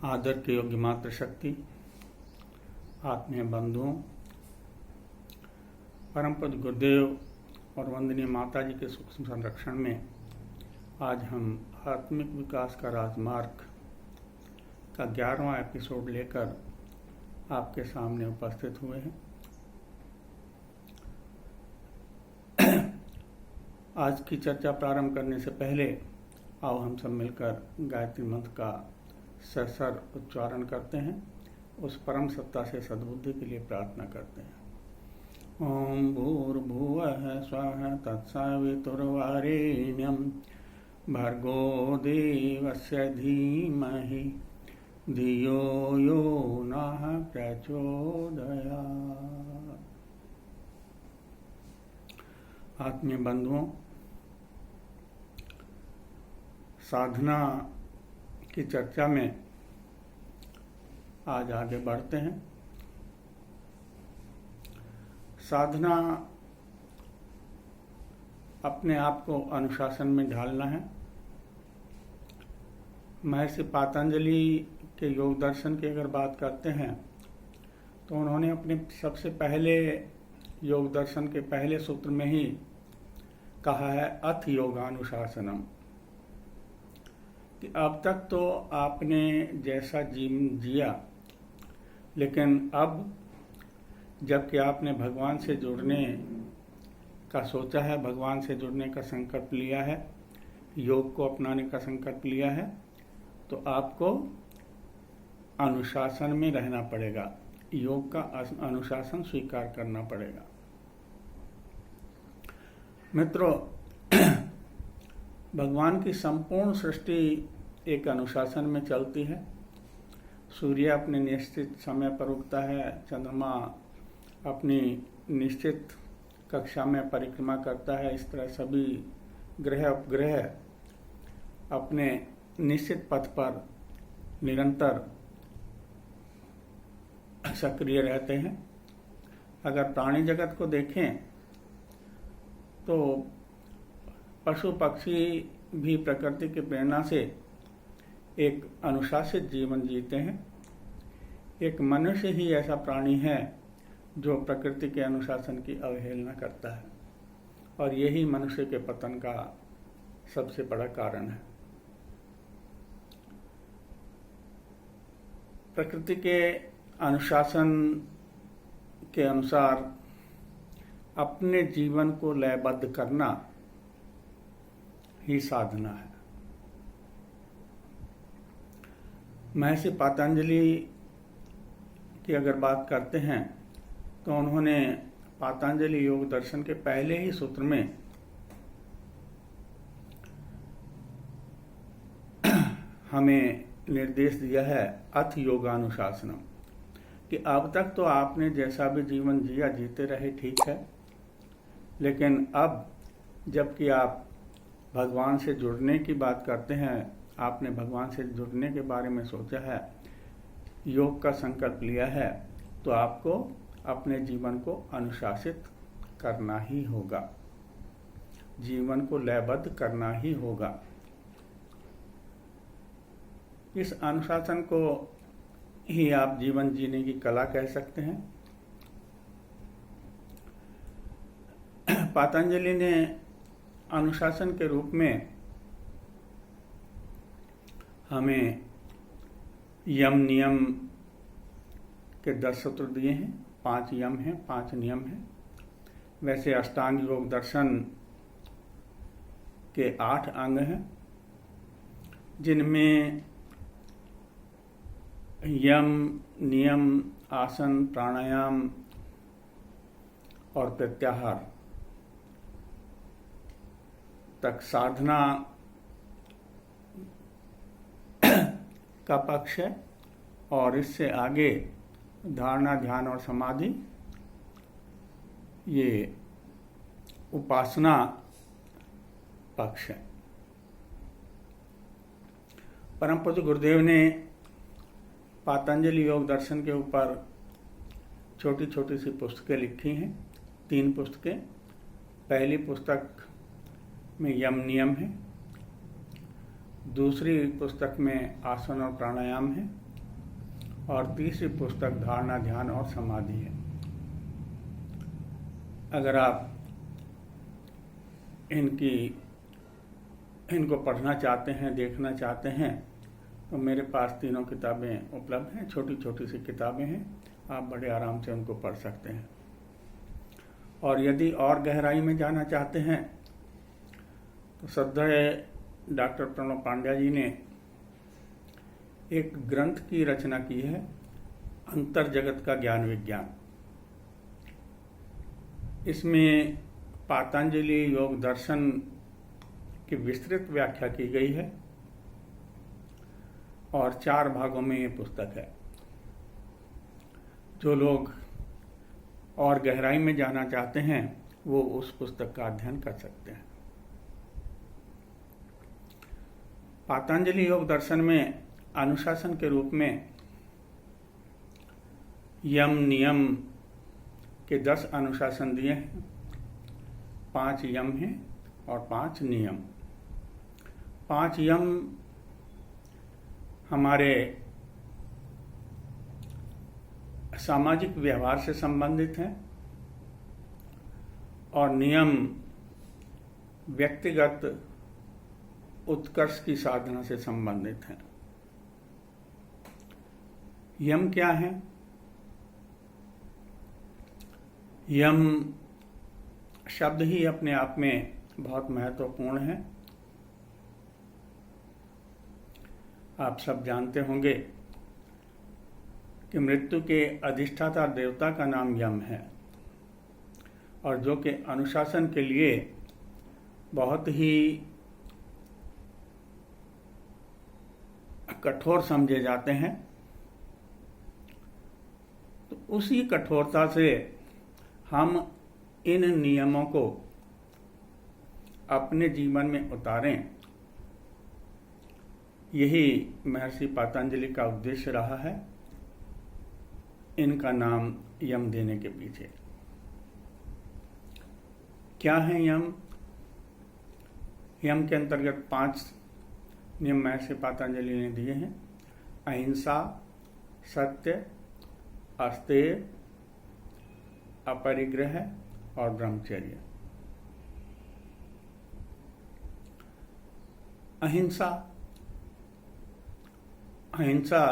आदर के योग्य मातृशक्ति, आत्मीय बंधुओं, परम पूज्य गुरुदेव और वंदनीय माता जी के सूक्ष्म संरक्षण में आज हम आत्मिक विकास का राजमार्ग का 11वां एपिसोड लेकर आपके सामने उपस्थित हुए हैं। आज की चर्चा प्रारंभ करने से पहले आओ हम सब मिलकर गायत्री मंत्र का सरसर उच्चारण करते हैं। उस परम सत्ता से सद्बुद्धि के लिए प्रार्थना करते हैं। ओम भूर्भुवः स्वः तत्सवितुर्वरेण्यं भर्गो देवस्य धीमहि धियो यो नः प्रचोदयात्। आत्मीय बंधुओं, साधना की चर्चा में आज आगे बढ़ते हैं। साधना अपने आप को अनुशासन में ढालना है। महर्षि पातंजलि के योग दर्शन की अगर बात करते हैं तो उन्होंने अपने सबसे पहले योग दर्शन के पहले सूत्र में ही कहा है अथ योगानुशासनम, कि अब तक तो आपने जैसा जीवन जिया, लेकिन अब जबकि आपने भगवान से जुड़ने का सोचा है, भगवान से जुड़ने का संकल्प लिया है, योग को अपनाने का संकल्प लिया है, तो आपको अनुशासन में रहना पड़ेगा, योग का अनुशासन स्वीकार करना पड़ेगा। मित्रों, भगवान की संपूर्ण सृष्टि एक अनुशासन में चलती है। सूर्य अपने निश्चित समय पर उगता है, चंद्रमा अपनी निश्चित कक्षा में परिक्रमा करता है। इस तरह सभी ग्रह उपग्रह अपने निश्चित पथ पर निरंतर सक्रिय रहते हैं। अगर प्राणी जगत को देखें तो पशु पक्षी भी प्रकृति की प्रेरणा से एक अनुशासित जीवन जीते हैं। एक मनुष्य ही ऐसा प्राणी है जो प्रकृति के अनुशासन की अवहेलना करता है, और यही मनुष्य के पतन का सबसे बड़ा कारण है। प्रकृति के अनुशासन के अनुसार अपने जीवन को लयबद्ध करना ही साधना है। महर्षि पातंजलि की अगर बात करते हैं तो उन्होंने पातंजलि योग दर्शन के पहले ही सूत्र में हमें निर्देश दिया है अथ योगानुशासनम, कि अब तक तो आपने जैसा भी जीवन जिया, जीते रहे, ठीक है, लेकिन अब जबकि आप भगवान से जुड़ने की बात करते हैं, आपने भगवान से जुड़ने के बारे में सोचा है, योग का संकल्प लिया है, तो आपको अपने जीवन को अनुशासित करना ही होगा, जीवन को लयबद्ध करना ही होगा। इस अनुशासन को ही आप जीवन जीने की कला कह सकते हैं। पातंजलि ने अनुशासन के रूप में हमें यम नियम के 10 सूत्र दिए हैं। 5 यम हैं, 5 नियम हैं। वैसे अष्टांग योग दर्शन के 8 अंग हैं, जिनमें यम, नियम, आसन, प्राणायाम और प्रत्याहार तक साधना का पक्ष है, और इससे आगे धारणा, ध्यान और समाधि ये उपासना पक्ष है। परम पूज्य गुरुदेव ने पातंजलि योग दर्शन के ऊपर छोटी छोटी सी पुस्तकें लिखी हैं, 3 पुस्तकें। पहली पुस्तक में यम नियम है, दूसरी पुस्तक में आसन और प्राणायाम है, और तीसरी पुस्तक धारणा, ध्यान और समाधि है। अगर आप इनको पढ़ना चाहते हैं, देखना चाहते हैं, तो मेरे पास तीनों किताबें उपलब्ध हैं। छोटी छोटी सी किताबें हैं, आप बड़े आराम से उनको पढ़ सकते हैं। और यदि और गहराई में जाना चाहते हैं तो श्रद्धेय डॉक्टर प्रणव पांड्या जी ने एक ग्रंथ की रचना की है, अंतर जगत का ज्ञान विज्ञान। इसमें पातंजलि योग दर्शन की विस्तृत व्याख्या की गई है और 4 भागों में ये पुस्तक है। जो लोग और गहराई में जाना चाहते हैं वो उस पुस्तक का अध्ययन कर सकते हैं। पातंजलि योग दर्शन में अनुशासन के रूप में यम नियम के 10 अनुशासन दिए हैं। 5 यम हैं और 5 नियम। 5 यम हमारे सामाजिक व्यवहार से संबंधित हैं और नियम व्यक्तिगत उत्कर्ष की साधना से संबंधित हैं। यम क्या है? यम शब्द ही अपने आप में बहुत महत्वपूर्ण है। आप सब जानते होंगे कि मृत्यु के अधिष्ठाता देवता का नाम यम है और जो कि अनुशासन के लिए बहुत ही कठोर समझे जाते हैं। तो उसी कठोरता से हम इन नियमों को अपने जीवन में उतारें, यही महर्षि पातंजलि का उद्देश्य रहा है इनका नाम यम देने के पीछे। क्या है यम? यम के अंतर्गत 5 नियम महर्षि पातंजलि ने दिए हैं। अहिंसा, सत्य, अस्तेय, अपरिग्रह और ब्रह्मचर्य। अहिंसा, अहिंसा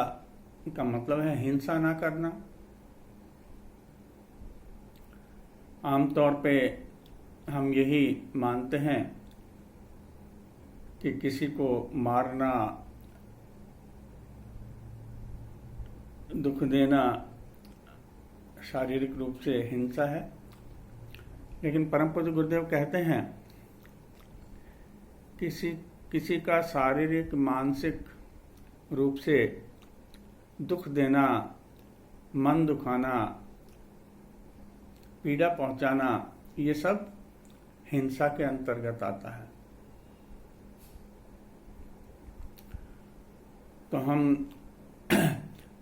का मतलब है हिंसा ना करना। आमतौर पे हम यही मानते हैं कि किसी को मारना, दुख देना शारीरिक रूप से हिंसा है, लेकिन परम पूज्य गुरुदेव कहते हैं किसी का शारीरिक मानसिक रूप से दुख देना, मन दुखाना, पीड़ा पहुंचाना, ये सब हिंसा के अंतर्गत आता है। तो हम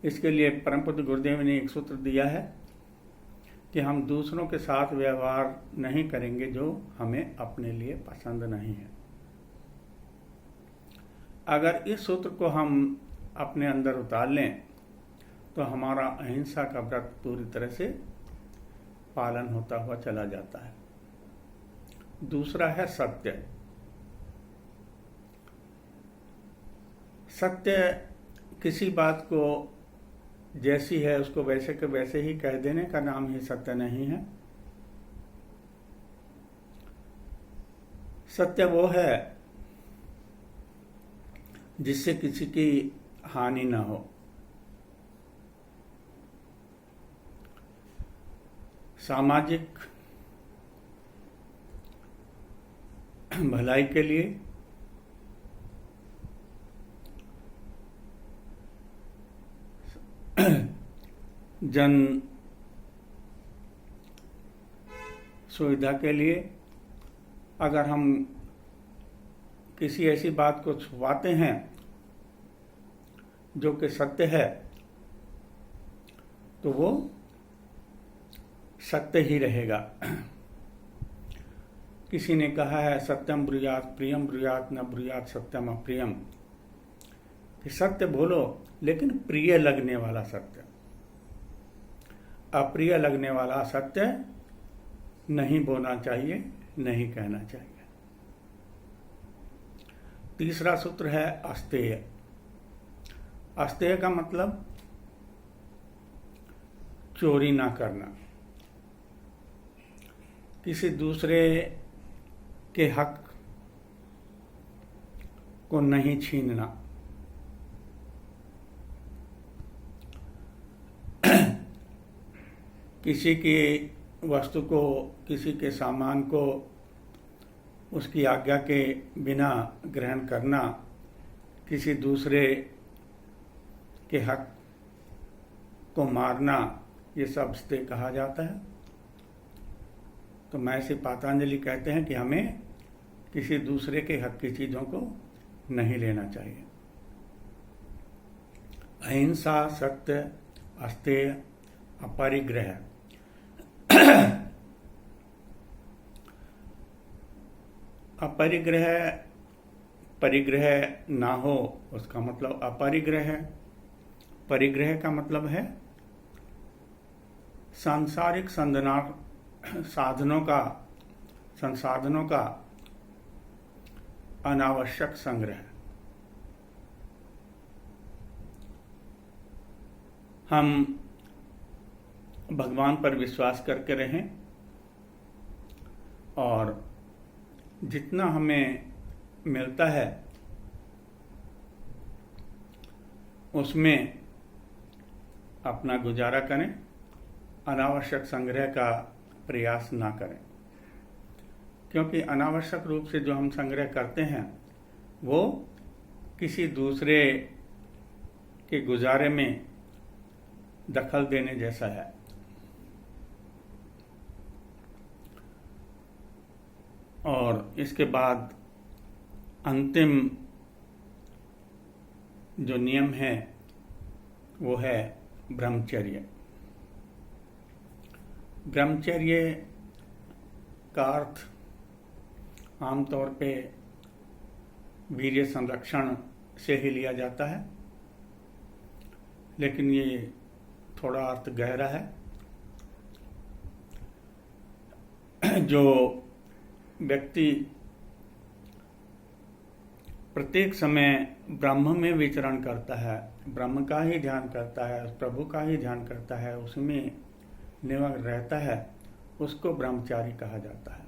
इसके लिए परम पूज्य गुरुदेव ने एक सूत्र दिया है कि हम दूसरों के साथ व्यवहार नहीं करेंगे जो हमें अपने लिए पसंद नहीं है। अगर इस सूत्र को हम अपने अंदर उतार लें तो हमारा अहिंसा का व्रत पूरी तरह से पालन होता हुआ चला जाता है। दूसरा है सत्य। सत्य किसी बात को जैसी है उसको वैसे के वैसे ही कह देने का नाम ही सत्य नहीं है। सत्य वो है जिससे किसी की हानि ना हो। सामाजिक भलाई के लिए जन सुविधा के लिए अगर हम किसी ऐसी बात को छुपाते हैं जो कि सत्य है तो वो सत्य ही रहेगा। किसी ने कहा है सत्यम ब्रूयात प्रियम ब्रूयात न ब्रूयात सत्यम अप्रियम। कि सत्य बोलो, लेकिन प्रिय लगने वाला सत्य। अप्रिय लगने वाला सत्य नहीं बोलना चाहिए, नहीं कहना चाहिए। तीसरा सूत्र है अस्तेय। अस्तेय का मतलब चोरी ना करना, किसी दूसरे के हक को नहीं छीनना, किसी की वस्तु को, किसी के सामान को उसकी आज्ञा के बिना ग्रहण करना, किसी दूसरे के हक को मारना, ये सब अस्तेय कहा जाता है। तो महर्षि पतंजलि कहते हैं कि हमें किसी दूसरे के हक की चीजों को नहीं लेना चाहिए। अहिंसा, सत्य, अस्तेय, अपरिग्रह। अपरिग्रह, परिग्रह ना हो उसका मतलब अपरिग्रह है। परिग्रह का मतलब है सांसारिक संसाधनों का अनावश्यक संग्रह। हम भगवान पर विश्वास करके रहें और जितना हमें मिलता है उसमें अपना गुजारा करें, अनावश्यक संग्रह का प्रयास ना करें, क्योंकि अनावश्यक रूप से जो हम संग्रह करते हैं वो किसी दूसरे के गुजारे में दखल देने जैसा है। और इसके बाद अंतिम जो नियम है वो है ब्रह्मचर्य। ब्रह्मचर्य का अर्थ आमतौर पे वीर्य संरक्षण से ही लिया जाता है, लेकिन ये थोड़ा अर्थ गहरा है। जो व्यक्ति प्रत्येक समय ब्रह्म में विचरण करता है, ब्रह्म का ही ध्यान करता है, प्रभु का ही ध्यान करता है, उसमें निमग्न रहता है, उसको ब्रह्मचारी कहा जाता है।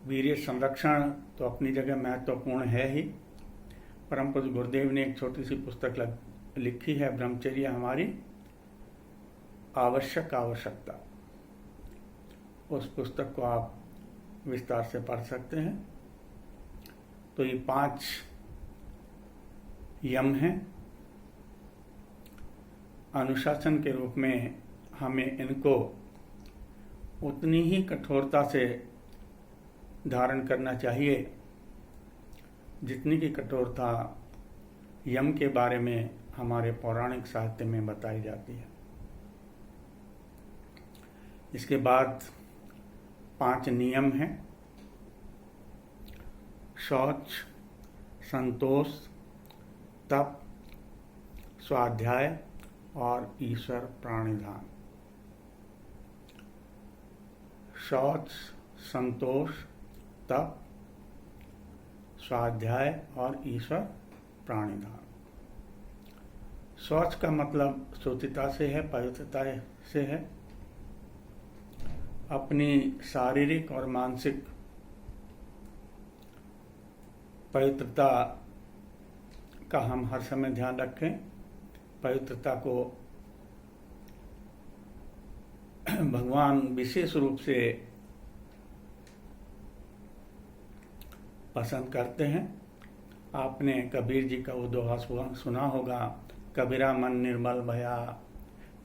वीर्य संरक्षण तो अपनी जगह महत्वपूर्ण है ही। परम पूज्य गुरुदेव ने एक छोटी सी पुस्तक लिखी है, ब्रह्मचर्य हमारी आवश्यकता। उस पुस्तक को आप विस्तार से पढ़ सकते हैं। तो ये 5 यम हैं। अनुशासन के रूप में हमें इनको उतनी ही कठोरता से धारण करना चाहिए जितनी की कठोरता यम के बारे में हमारे पौराणिक साहित्य में बताई जाती है। इसके बाद 5 नियम हैं: शौच, संतोष, तप, स्वाध्याय और ईश्वर प्राणिधान। शौच, संतोष, तप, स्वाध्याय और ईश्वर प्राणिधान। शौच का मतलब शुचिता से है, पवित्रता से है। अपनी शारीरिक और मानसिक पवित्रता का हम हर समय ध्यान रखें। पवित्रता को भगवान विशेष रूप से पसंद करते हैं। आपने कबीर जी का वो दोहा सुना होगा, कबीरा मन निर्मल भया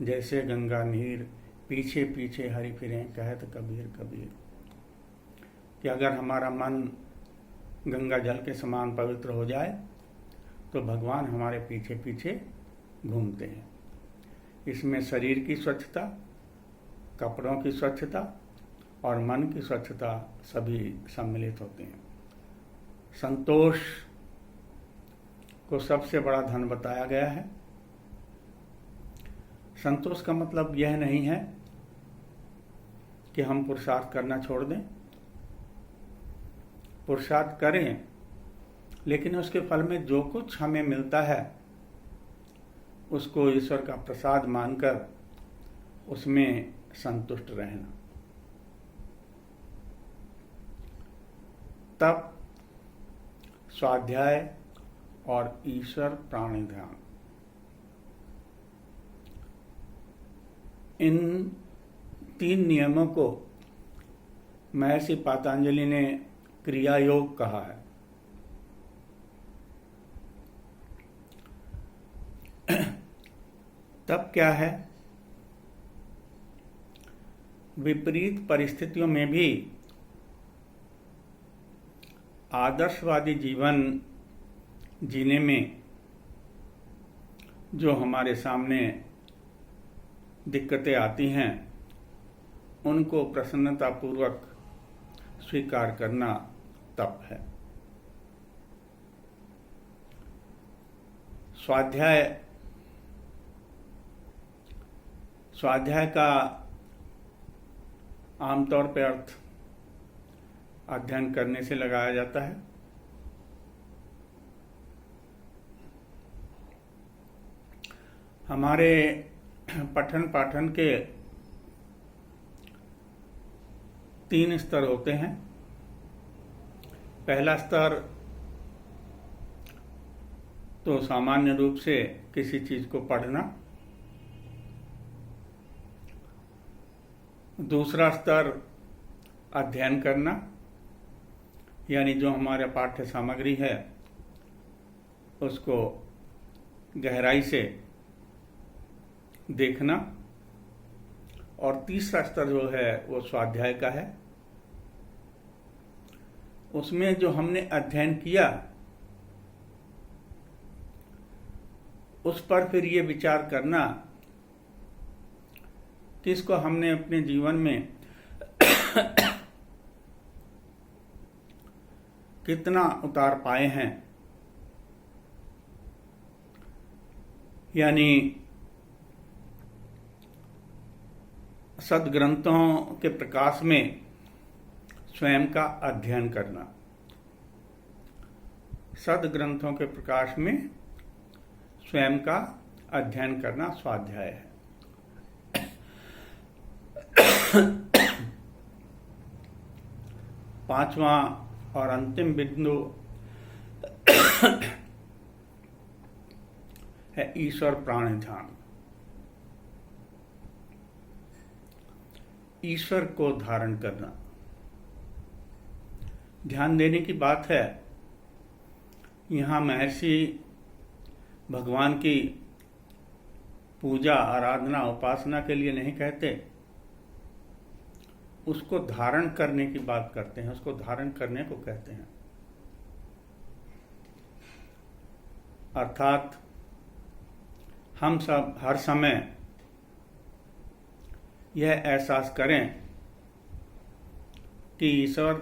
जैसे गंगा नीर, पीछे पीछे हरि फिरें कहत कबीर कबीर। कि अगर हमारा मन गंगा जल के समान पवित्र हो जाए तो भगवान हमारे पीछे पीछे घूमते हैं। इसमें शरीर की स्वच्छता, कपड़ों की स्वच्छता और मन की स्वच्छता सभी सम्मिलित होते हैं। संतोष को सबसे बड़ा धन बताया गया है। संतोष का मतलब यह नहीं है कि हम पुरुषार्थ करना छोड़ दें। पुरुषार्थ करें, लेकिन उसके फल में जो कुछ हमें मिलता है उसको ईश्वर का प्रसाद मानकर उसमें संतुष्ट रहना। तप, स्वाध्याय और ईश्वर प्राणी ध्यान, इन 3 नियमों को महर्षि पतंजलि ने क्रिया योग कहा है। तप क्या है? विपरीत परिस्थितियों में भी आदर्शवादी जीवन जीने में जो हमारे सामने दिक्कतें आती हैं उनको प्रसन्नतापूर्वक स्वीकार करना तप है। स्वाध्याय का आमतौर पर अर्थ अध्ययन करने से लगाया जाता है। हमारे पठन पाठन के 3 स्तर होते हैं। पहला स्तर तो सामान्य रूप से किसी चीज को पढ़ना। दूसरा स्तर अध्ययन करना, यानी जो हमारे पाठ्य सामग्री है उसको गहराई से देखना। और तीसरा स्तर जो है वो स्वाध्याय का है। उसमें जो हमने अध्ययन किया उस पर फिर ये विचार करना कि इसको हमने अपने जीवन में कितना उतार पाए हैं। यानी सद्ग्रंथों के प्रकाश में स्वयं का अध्ययन करना। सद्ग्रंथों के प्रकाश में स्वयं का अध्ययन करना स्वाध्याय है। पांचवा और अंतिम बिंदु है ईश्वर प्राण ध्यान। ईश्वर को धारण करना। ध्यान देने की बात है। यहाँ महर्षि भगवान की पूजा, आराधना, उपासना के लिए नहीं कहते, उसको धारण करने की बात करते हैं। उसको धारण करने को कहते हैं। अर्थात हम सब हर समय यह एहसास करें कि ईश्वर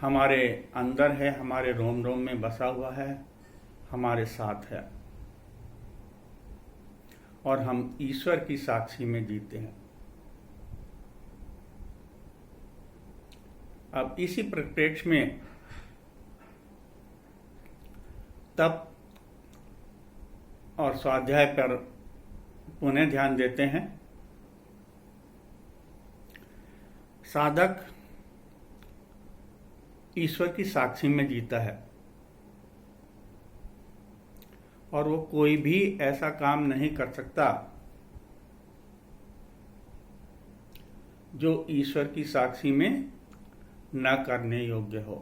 हमारे अंदर है, हमारे रोम रोम में बसा हुआ है, हमारे साथ है और हम ईश्वर की साक्षी में जीते हैं। अब इसी परिप्रेक्ष्य में तप और स्वाध्याय पर पुनः ध्यान देते हैं। साधक ईश्वर की साक्षी में जीता है और वो कोई भी ऐसा काम नहीं कर सकता जो ईश्वर की साक्षी में न करने योग्य हो।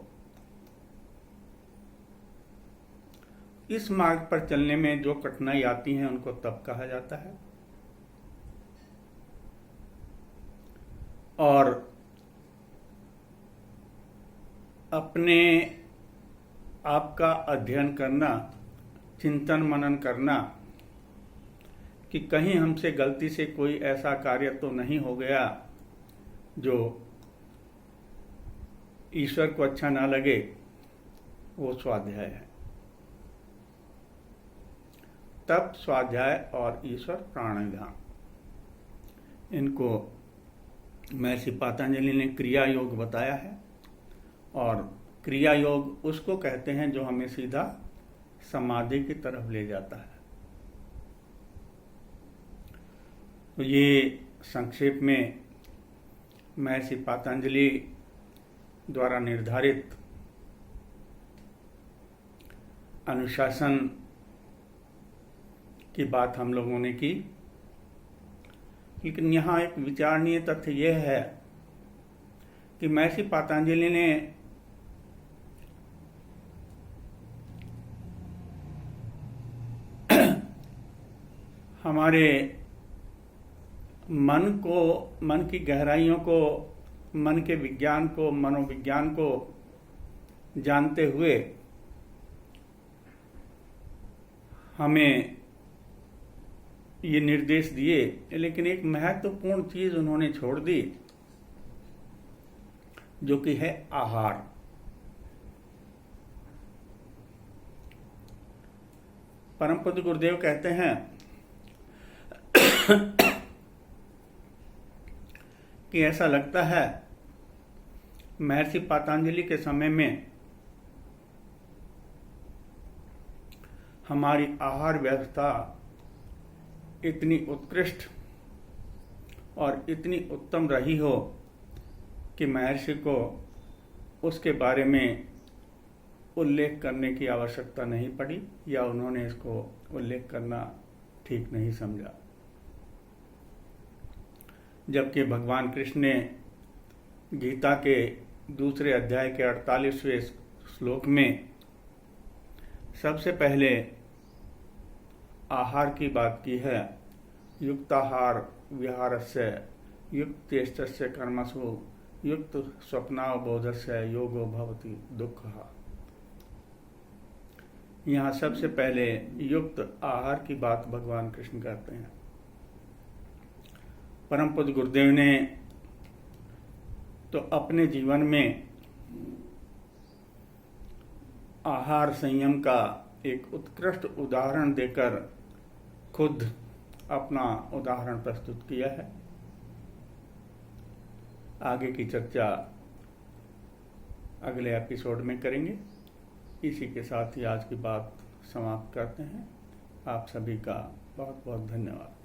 इस मार्ग पर चलने में जो कठिनाई आती है उनको तप कहा जाता है। और अपने आप का अध्ययन करना, चिंतन मनन करना कि कहीं हमसे गलती से कोई ऐसा कार्य तो नहीं हो गया जो ईश्वर को अच्छा ना लगे, वो स्वाध्याय है। तप, स्वाध्याय और ईश्वर प्राणायाम, इनको महर्षि पतंजलि ने क्रिया योग बताया है। और क्रिया योग उसको कहते हैं जो हमें सीधा समाधि की तरफ ले जाता है। तो ये संक्षेप में महर्षि पतंजलि द्वारा निर्धारित अनुशासन की बात हम लोगों ने की। लेकिन यहाँ एक विचारणीय तथ्य यह है कि महर्षि पतंजलि ने हमारे मन की गहराइयों को, मन के विज्ञान को, मनोविज्ञान को जानते हुए हमें ये निर्देश दिए, लेकिन एक महत्वपूर्ण चीज उन्होंने छोड़ दी, जो कि है आहार। परम पूज्य गुरुदेव कहते हैं कि ऐसा लगता है महर्षि पतंजलि के समय में हमारी आहार व्यवस्था इतनी उत्कृष्ट और इतनी उत्तम रही हो कि महर्षि को उसके बारे में उल्लेख करने की आवश्यकता नहीं पड़ी, या उन्होंने इसको उल्लेख करना ठीक नहीं समझा। जबकि भगवान कृष्ण ने गीता के दूसरे अध्याय के 48वें श्लोक में सबसे पहले आहार की बात की है। युक्ताहार विहारस्य युक्तेष्टस्य कर्मसु युक्त स्वप्नावबोधस्य योगो भवति दुःखः। यहाँ सबसे पहले युक्त आहार की बात भगवान कृष्ण करते हैं। परम पूज्य गुरुदेव ने तो अपने जीवन में आहार संयम का एक उत्कृष्ट उदाहरण देकर खुद अपना उदाहरण प्रस्तुत किया है। आगे की चर्चा अगले एपिसोड में करेंगे। इसी के साथ ही आज की बात समाप्त करते हैं। आप सभी का बहुत बहुत धन्यवाद।